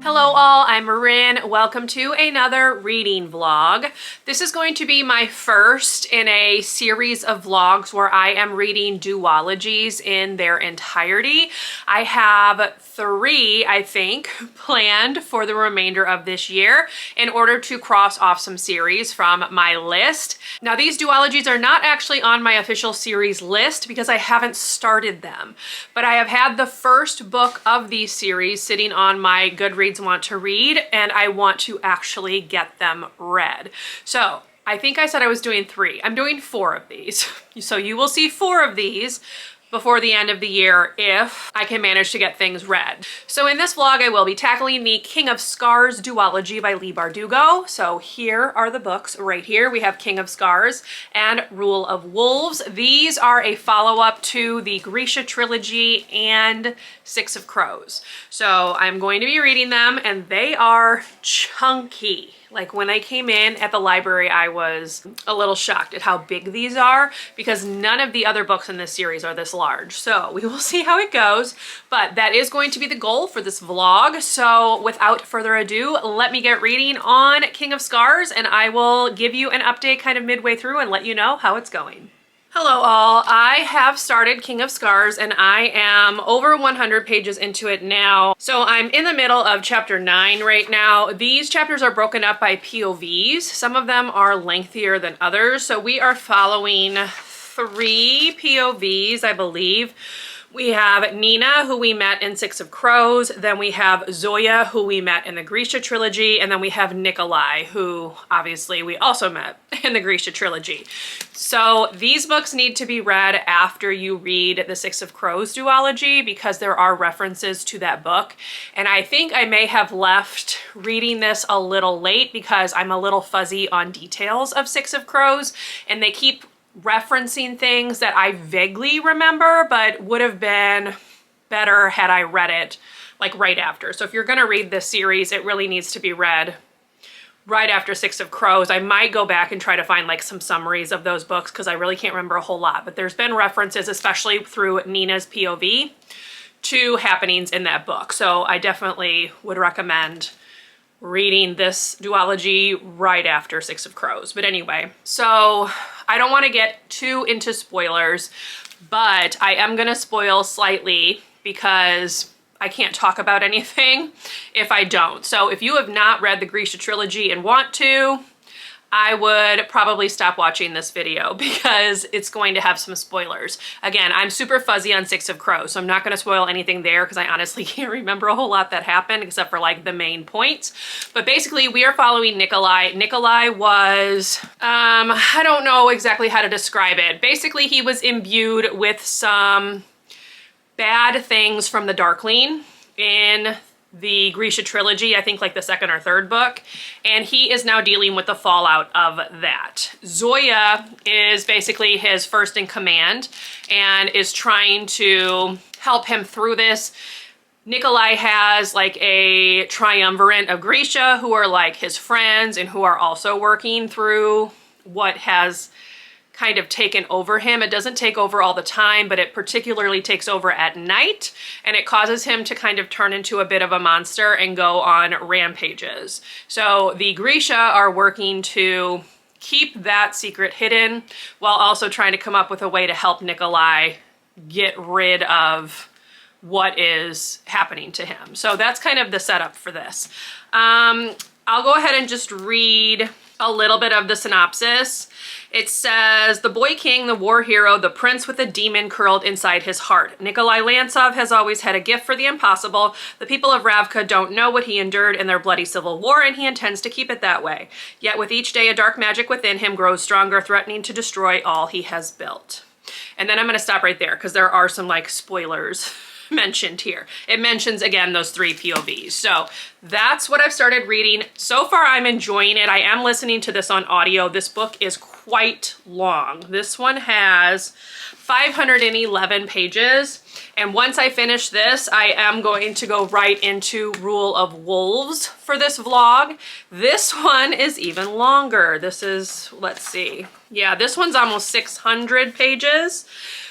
Hello all, I'm Marin. Welcome to another reading vlog. This is going to be my first in a series of vlogs where I am reading duologies in their entirety. I have three, I think, planned for the remainder of this year in order to cross off some series from my list. Now these duologies are not actually on my official series list because I haven't started them, but I have had the first book of these series sitting on my Goodreads want to read, and I want to actually get them read. So I think I said I was doing three. I'm doing four of these. So you will see four of these before the end of the year if I can manage to get things read. So in this vlog, I will be tackling the King of Scars duology by Leigh Bardugo. So here are the books right here. We have King of Scars and Rule of Wolves. These are a follow-up to the Grisha trilogy and Six of Crows. So I'm going to be reading them, and they are chunky. Like when I came in at the library, I was a little shocked at how big these are because none of the other books in this series are this large. So we will see how it goes, but that is going to be the goal for this vlog. So without further ado, let me get reading on King of Scars, and I will give you an update kind of midway through and let you know how it's going. Hello all, I have started King of Scars and I am over 100 pages into it now. So I'm in the middle of chapter 9 right now. These chapters are broken up by POVs. Some of them are lengthier than others. So we are following three POVs, I believe. We have Nina, who we met in Six of Crows. Then we have Zoya, who we met in the Grisha trilogy. And then we have Nikolai, who obviously we also met in the Grisha trilogy. So these books need to be read after you read the Six of Crows duology because there are references to that book. And I think I may have left reading this a little late because I'm a little fuzzy on details of Six of Crows, and they keep referencing things that I vaguely remember, but would have been better had I read it like right after. So if you're gonna read this series, it really needs to be read right after Six of Crows. I might go back and try to find like some summaries of those books because I really can't remember a whole lot, but there's been references, especially through Nina's POV, to happenings in that book. So I definitely would recommend reading this duology right after Six of Crows. But anyway, so I don't want to get too into spoilers, but I am going to spoil slightly because I can't talk about anything if I don't. So if you have not read the Grisha trilogy and want to, I would probably stop watching this video because it's going to have some spoilers. Again, I'm super fuzzy on Six of Crows, so I'm not going to spoil anything there because I honestly can't remember a whole lot that happened except for like the main points. But basically we are following Nikolai. Nikolai was, I don't know exactly how to describe it. Basically he was imbued with some bad things from the Darkling in the Grisha trilogy, I think like the second or third book, and he is now dealing with the fallout of that. Zoya is basically his first in command and is trying to help him through this. Nikolai has like a triumvirate of Grisha who are like his friends and who are also working through what has kind of taken over him. It doesn't take over all the time, but it particularly takes over at night, and it causes him to kind of turn into a bit of a monster and go on rampages. So the Grisha are working to keep that secret hidden while also trying to come up with a way to help Nikolai get rid of what is happening to him. So that's kind of the setup for this. I'll go ahead and just read a little bit of the synopsis. It says, the boy king, the war hero, the prince with a demon curled inside his heart. Nikolai Lantsov has always had a gift for the impossible. The people of Ravka don't know what he endured in their bloody civil war, and he intends to keep it that way. Yet with each day, a dark magic within him grows stronger, threatening to destroy all he has built. And then I'm going to stop right there because there are some like spoilers mentioned here. It mentions again those three POVs. So that's what I've started reading. So far I'm enjoying it. I am listening to this on audio. This book is quite long. This one has 511 pages. And once I finish this, I am going to go right into Rule of Wolves for this vlog. This one is even longer. This is, let's see. Yeah, this one's almost 600 pages,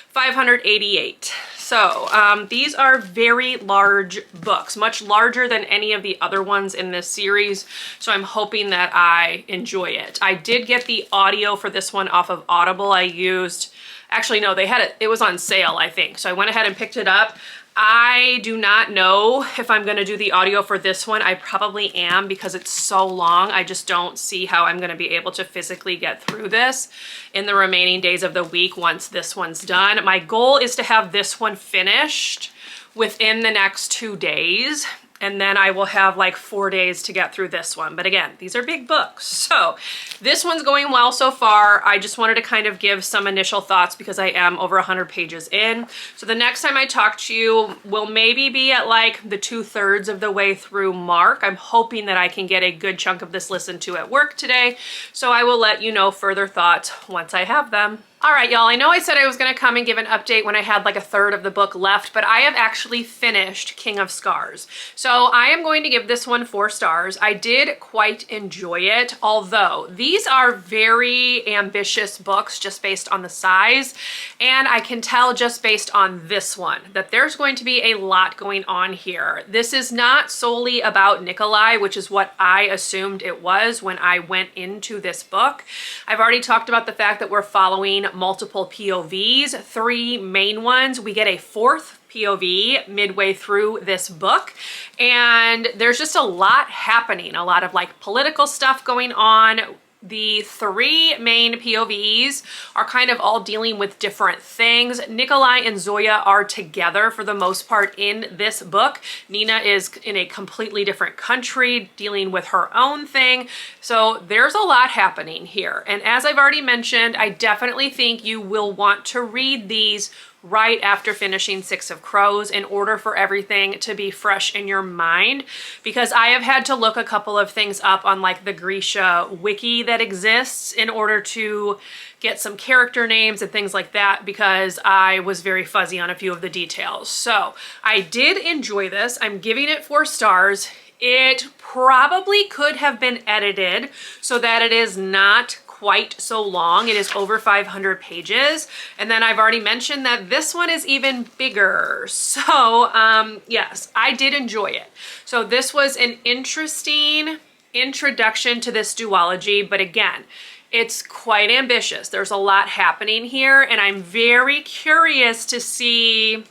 588. So these are very large books, much larger than any of the other ones in this series. So I'm hoping that I enjoy it. I did get the audio for this one off of Audible. I used, actually no, they had it, it was on sale, I think. So I went ahead and picked it up. I do not know if I'm going to do the audio for this one. I probably am because it's so long. I just don't see how I'm going to be able to physically get through this in the remaining days of the week once this one's done. My goal is to have this one finished within the next 2 days. And then I will have like 4 days to get through this one. But again, these are big books. So this one's going well so far. I just wanted to kind of give some initial thoughts because I am over 100 pages in. So the next time I talk to you will maybe be at like the 2/3 of the way through mark. I'm hoping that I can get a good chunk of this listened to at work today. So I will let you know further thoughts once I have them. All right, y'all, I know I said I was gonna come and give an update when I had like 1/3 of the book left, but I have actually finished King of Scars. So I am going to give this one 4 stars. I did quite enjoy it, although these are very ambitious books just based on the size. And I can tell just based on this one that there's going to be a lot going on here. This is not solely about Nikolai, which is what I assumed it was when I went into this book. I've already talked about the fact that we're following multiple POVs, 3 main ones. We get a 4th POV midway through this book, and there's just a lot happening, a lot of like political stuff going on. The 3 main POVs are kind of all dealing with different things. Nikolai and Zoya are together for the most part in this book. Nina is in a completely different country dealing with her own thing. So there's a lot happening here. And as I've already mentioned, I definitely think you will want to read these right after finishing Six of Crows in order for everything to be fresh in your mind, because I have had to look a couple of things up on like the Grisha wiki that exists in order to get some character names and things like that, because I was very fuzzy on a few of the details. So I did enjoy this. I'm giving it 4 stars. It probably could have been edited so that it is not quite so long. It is over 500 pages. And then I've already mentioned that this one is even bigger. So yes, I did enjoy it. So this was an interesting introduction to this duology, but again, it's quite ambitious. There's a lot happening here, and I'm very curious to see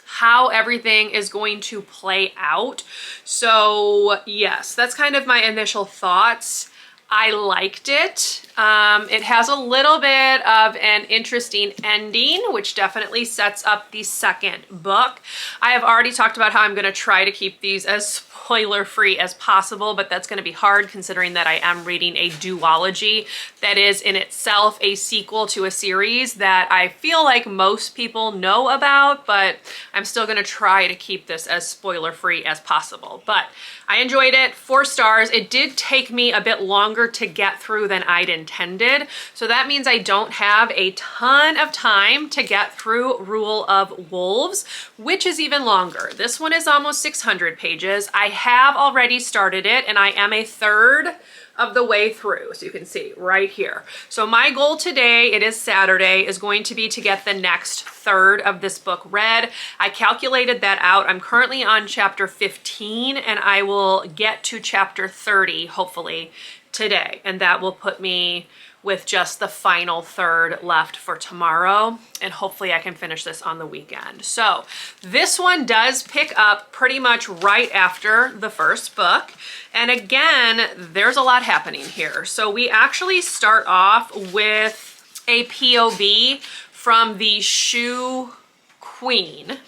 how everything is going to play out. So yes, that's kind of my initial thoughts. I liked it. It has a little bit of an interesting ending, which definitely sets up the second book. I have already talked about how I'm going to try to keep these as spoiler-free as possible, but that's going to be hard considering that I am reading a duology that is in itself a sequel to a series that I feel like most people know about, but I'm still going to try to keep this as spoiler-free as possible. But I enjoyed it, 4 stars. It did take me a bit longer to get through than I'd intended. So that means I don't have a ton of time to get through Rule of Wolves, which is even longer. This one is almost 600 pages. I have already started it, and I am a 1/3 of the way through. So you can see right here. So my goal today, it is Saturday, is going to be to get the next 1/3 of this book read. I calculated that out. I'm currently on chapter 15, and I will get to chapter 30, hopefully, today. And that will put me with just the final 1/3 left for tomorrow. And hopefully I can finish this on the weekend. So this one does pick up pretty much right after the first book. And again, there's a lot happening here. So we actually start off with a POV from the Shu Queen.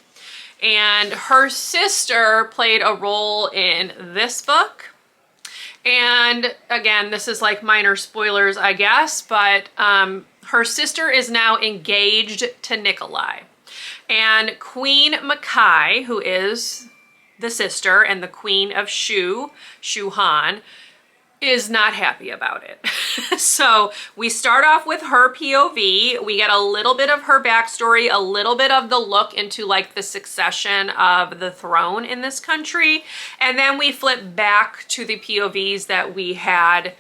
And her sister played a role in this book. And again, this is like minor spoilers, I guess, but her sister is now engaged to Nikolai. And Queen Makai, who is the sister and the queen of Shu Han, is not happy about it. So we start off with her POV. We get a little bit of her backstory, a little bit of the look into like the succession of the throne in this country. And then we flip back to the POVs that we had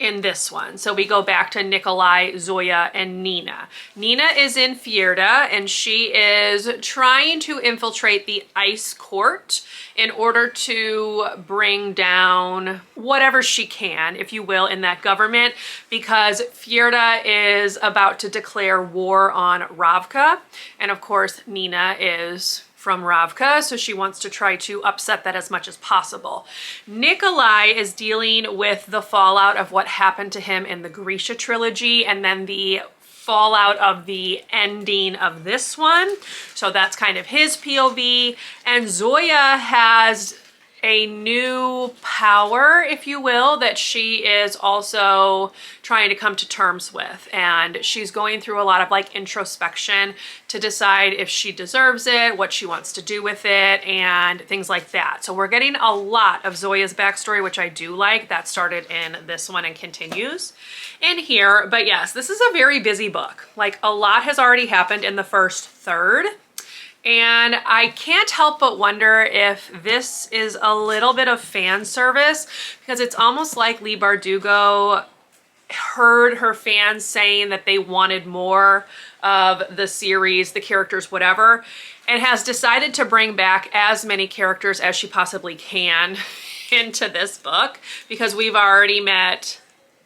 in this one. So we go back to Nikolai, Zoya, and Nina. Nina is in Fjerda, and she is trying to infiltrate the ice court in order to bring down whatever she can, if you will, in that government, because Fjerda is about to declare war on Ravka. And of course, Nina is from Ravka, so she wants to try to upset that as much as possible. Nikolai is dealing with the fallout of what happened to him in the Grisha trilogy, and then the fallout of the ending of this one. So that's kind of his POV. And Zoya has a new power, if you will, that she is also trying to come to terms with. And she's going through a lot of like introspection to decide if she deserves it, what she wants to do with it, and things like that. So we're getting a lot of Zoya's backstory, which I do like. That started in this one and continues in here. But yes, this is a very busy book. Like, a lot has already happened in the first third. And I can't help but wonder if this is a little bit of fan service, because it's almost like Leigh Bardugo heard her fans saying that they wanted more of the series, the characters, whatever, and has decided to bring back as many characters as she possibly can into this book, because we've already met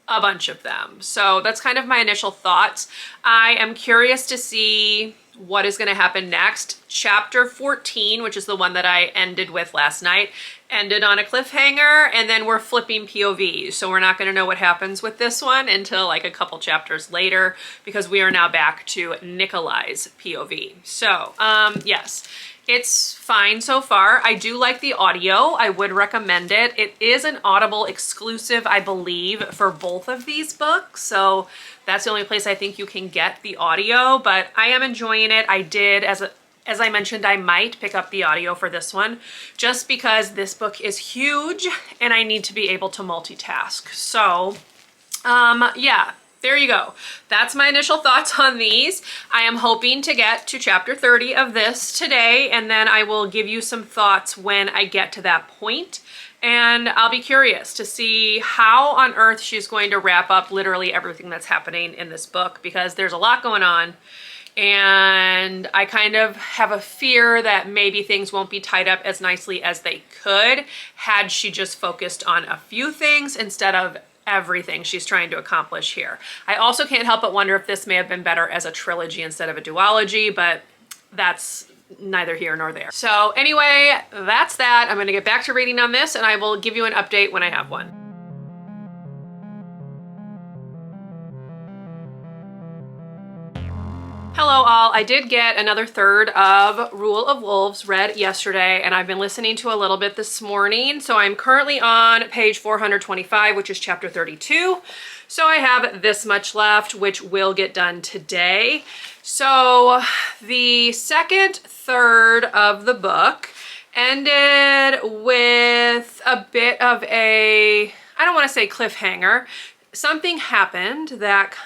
a bunch of them. So that's kind of my initial thoughts. I am curious to see what is going to happen next. Chapter 14, which is the one that I ended with last night, ended on a cliffhanger, and then we're flipping POVs. So we're not going to know what happens with this one until like a couple chapters later, because we are now back to Nikolai's POV. So, yes. It's fine so far. I do like the audio. I would recommend it. It is an Audible exclusive, I believe, for both of these books. So that's the only place I think you can get the audio, but I am enjoying it. I did, as I mentioned, I might pick up the audio for this one just because this book is huge and I need to be able to multitask. So, yeah. There you go. That's my initial thoughts on these. I am hoping to get to chapter 30 of this today, and then I will give you some thoughts when I get to that point. And I'll be curious to see how on earth she's going to wrap up literally everything that's happening in this book, because there's a lot going on. And I kind of have a fear that maybe things won't be tied up as nicely as they could had she just focused on a few things instead of everything she's trying to accomplish here. I also can't help but wonder if this may have been better as a trilogy instead of a duology, but that's neither here nor there. So anyway, that's that. I'm going to get back to reading on this, and I will give you an update when I have one. Hello all, I did get another third of Rule of Wolves read yesterday, and I've been listening to a little bit this morning. So I'm currently on page 425, which is chapter 32. So I have this much left, which will get done today. So the second third of the book ended with a bit of a, I don't want to say cliffhanger. Something happened that,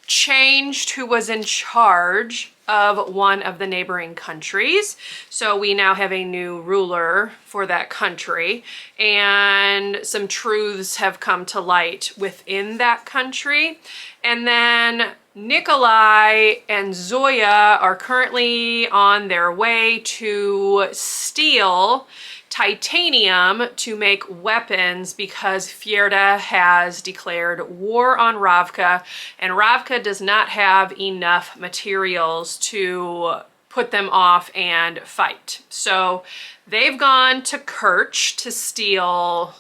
changed who was in charge of one of the neighboring countries. So we now have a new ruler for that country, and some truths have come to light within that country. And then Nikolai and Zoya are currently on their way to steal titanium to make weapons, because Fjerda has declared war on Ravka, and Ravka does not have enough materials to put them off and fight. So they've gone to Kerch to steal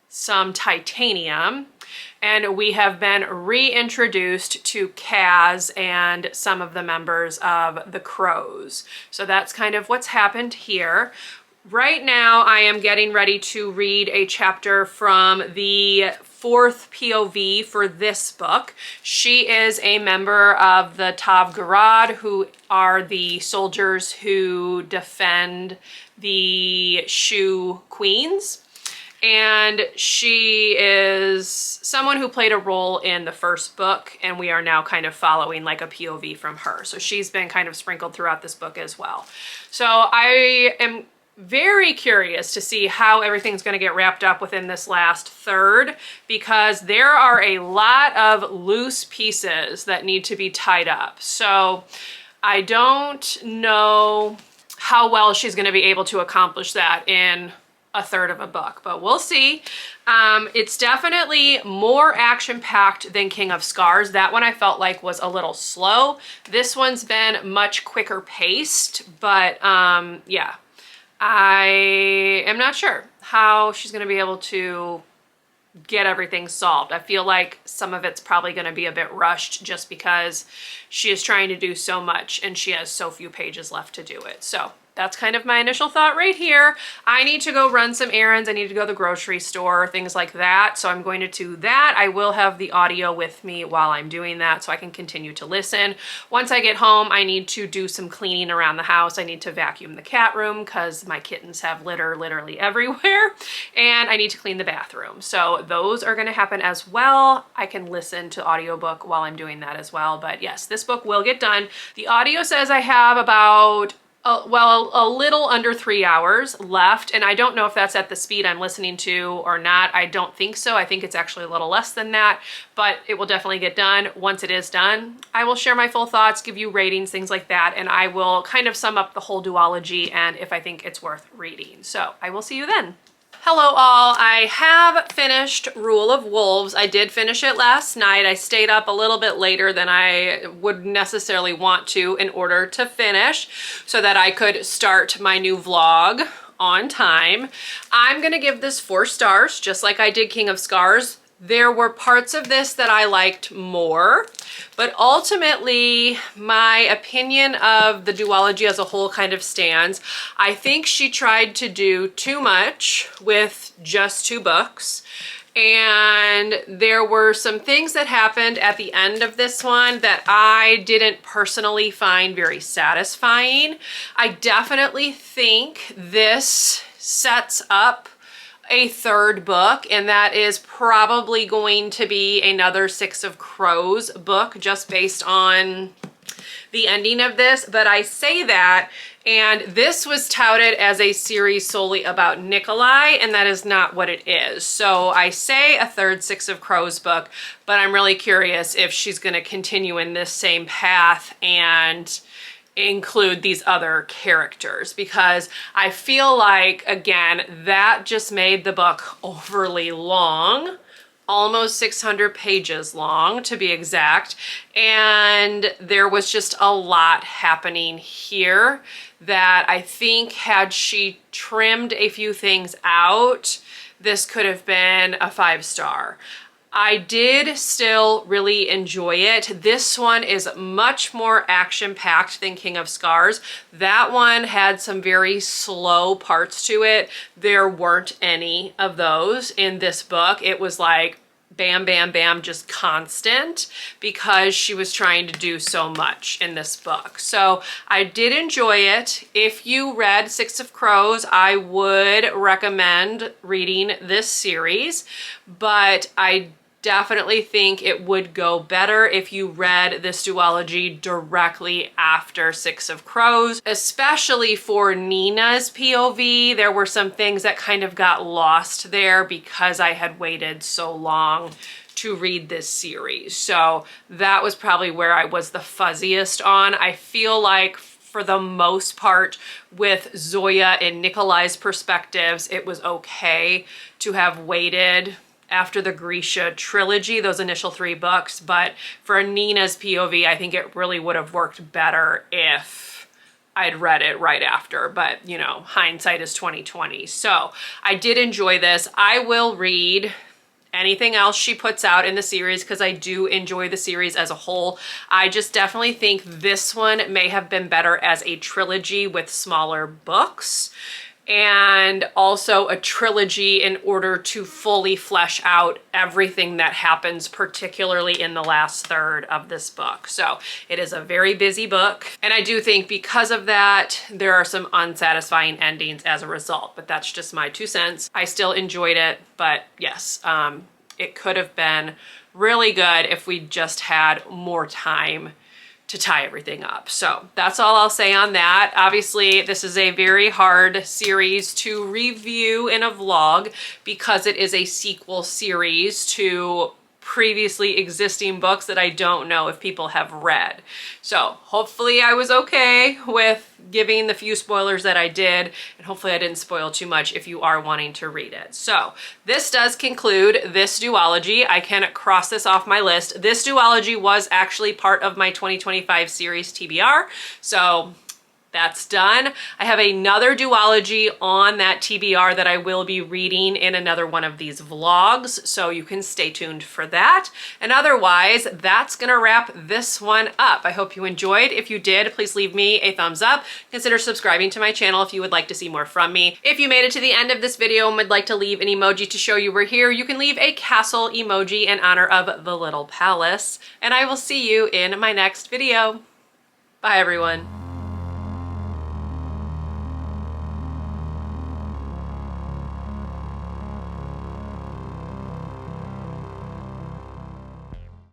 some titanium, and we have been reintroduced to Kaz and some of the members of the Crows. So that's kind of what's happened here. Right now, I am getting ready to read a chapter from the fourth POV for this book. She is a member of the Tavgarad, who are the soldiers who defend the Shu Queens. And she is someone who played a role in the first book, and we are now kind of following like a POV from her. So she's been kind of sprinkled throughout this book as well. So I am very curious to see how everything's going to get wrapped up within this last third, because there are a lot of loose pieces that need to be tied up. So I don't know how well she's going to be able to accomplish that in a third of a book, but we'll see. It's definitely more action-packed than King of Scars. That one I felt like was a little slow. This one's been much quicker paced, but yeah. I am not sure how she's going to be able to get everything solved. I feel like some of it's probably going to be a bit rushed just because she is trying to do so much and she has so few pages left to do it. So that's kind of my initial thought right here. I need to go run some errands. I need to go to the grocery store, things like that. So I'm going to do that. I will have the audio with me while I'm doing that so I can continue to listen. Once I get home, I need to do some cleaning around the house. I need to vacuum the cat room because my kittens have litter literally everywhere. And I need to clean the bathroom. So those are going to happen as well. I can listen to audiobook while I'm doing that as well. But yes, this book will get done. The audio says I have about a little under 3 hours left, and I don't know if that's at the speed I'm listening to or not. I don't think so. I think it's actually a little less than that, but it will definitely get done. Once it is done, I will share my full thoughts, give you ratings, things like that, and I will kind of sum up the whole duology and if I think it's worth reading. So I will see you then. Hello all, I have finished Rule of Wolves. I did finish it last night. I stayed up a little bit later than I would necessarily want to in order to finish so that I could start my new vlog on time. I'm gonna give this 4 stars, just like I did King of Scars. There were parts of this that I liked more, but ultimately my opinion of the duology as a whole kind of stands. I think she tried to do too much with just 2 books. And there were some things that happened at the end of this one that I didn't personally find very satisfying. I definitely think this sets up a 3rd book, and that is probably going to be another Six of Crows book just based on the ending of this. But I say that, and this was touted as a series solely about Nikolai, and that is not what it is. So I say a 3rd Six of Crows book, but I'm really curious if she's going to continue in this same path and include these other characters, because I feel like, again, that just made the book overly long, almost 600 pages long to be exact, and there was just a lot happening here that I think had she trimmed a few things out, this could have been a 5-star. I did still really enjoy it. This one is much more action-packed than King of Scars. That one had some very slow parts to it. There weren't any of those in this book. It was like bam, bam, bam, just constant, because she was trying to do so much in this book. So I did enjoy it. If you read Six of Crows, I would recommend reading this series, but I definitely think it would go better if you read this duology directly after Six of Crows, especially for Nina's POV. There were some things that kind of got lost there because I had waited so long to read this series. So that was probably where I was the fuzziest on. I feel like for the most part, with Zoya and Nikolai's perspectives, it was okay to have waited after the Grisha trilogy, those initial 3 books, but for Nina's POV, I think it really would have worked better if I'd read it right after, but you know, hindsight is 20/20. So I did enjoy this. I will read anything else she puts out in the series because I do enjoy the series as a whole. I just definitely think this one may have been better as a trilogy with smaller books, and also a trilogy in order to fully flesh out everything that happens, particularly in the last third of this book. So it is a very busy book, and I do think because of that, there are some unsatisfying endings as a result, but that's just my 2 cents. I still enjoyed it, but yes, it could have been really good if we just had more time to tie everything up. So that's all I'll say on that. Obviously, this is a very hard series to review in a vlog because it is a sequel series to previously existing books that I don't know if people have read. So hopefully I was okay with giving the few spoilers that I did, and hopefully I didn't spoil too much if you are wanting to read it. So this does conclude this duology. I can cross this off my list. This duology was actually part of my 2025 series TBR, so that's done. I have another duology on that TBR that I will be reading in another one of these vlogs, so you can stay tuned for that. And otherwise, that's gonna wrap this one up. I hope you enjoyed. If you did, please leave me a thumbs up. Consider subscribing to my channel if you would like to see more from me. If you made it to the end of this video and would like to leave an emoji to show you were here, you can leave a castle emoji in honor of the little palace. And I will see you in my next video. Bye, everyone.